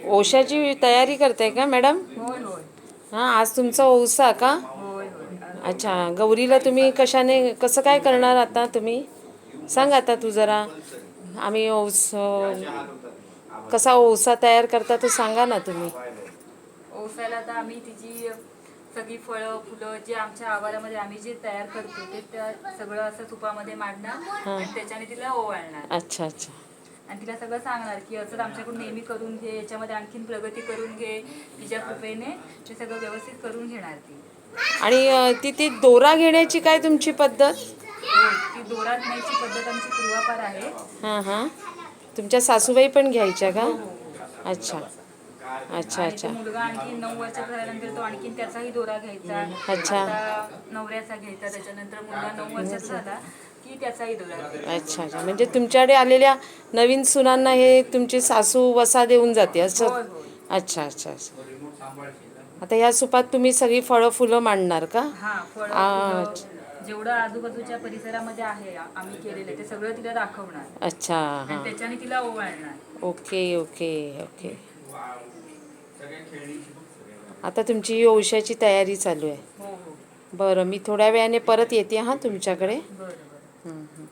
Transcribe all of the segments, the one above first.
ओशाची तयारी करताय का मॅडम? होय होय. हां, आज तुमचा ओसा का? होय होय. अच्छा, गौरीला तुम्ही कसं काय करणार आता तुम्ही? सांग आता तू जरा. आम्ही कसा ओसा तयार करता तो सांगा ना तुम्ही. ओसायला तर आम्ही तिची सगळी फळं फुलं जे आमच्या आवारामध्ये आम्ही जे तयार करतो ते सगळं असं तुपामध्ये मांडणार आणि त्याच्याने तिला ओवाळणार. अच्छा अच्छा. आणि तिला सगळं सांगणार की असं आमच्याकडून नेहमी करून घे, याच्यामध्ये आणखीन प्रगती करून घे. तिच्या कृपेने ते सगळं व्यवस्थित करून घेणार ती. आणि ती दोरा घेण्याची काय तुमची पद्धत? ती दोरा घेण्याची पद्धत आमची पूर्वापार आहे. हां हां. तुमच्या सासूबाई पण घ्यायच्या का? हो हो हो. अच्छा अच्छा आणि तो अच्छा मुलगा आणखी 9 वर्षाचा झाल्यानंतर तो आणखीन त्याचाही दोरा घ्यायचा. अच्छा. आता नवऱ्याचा घ्यायचा, त्याच्यानंतर मुलगा 9 वर्षाचा झाला की त्याचाही दोरा घ्यायचा. अच्छा अच्छा. म्हणजे तुमच्याकडे आलेल्या नवीन सुनांना हे तुमची सासू वसा देऊन जाते असं? होय होय. अच्छा अच्छा अच्छा. आता ह्या सुपात तुम्ही सगळी फळं फुलं मांडणार का? हां, फळं फुलं जेवढं आजूबाजूच्या परिसरामध्ये आहे आम्ही केलेलं ते सगळं तिला दाखवणार. अच्छा. आणि हां. त्याच्याने तिला ओवाळणार. Okay okay okay. आता तुमची ओशाची तयारी चालू आहे. हो हो. बरं, मी थोड्या वेळाने परत येते हां तुमच्याकडे. बरं बरं. हं, हं.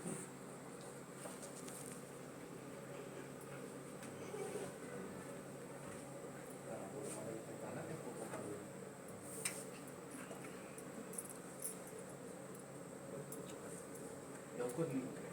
लवकर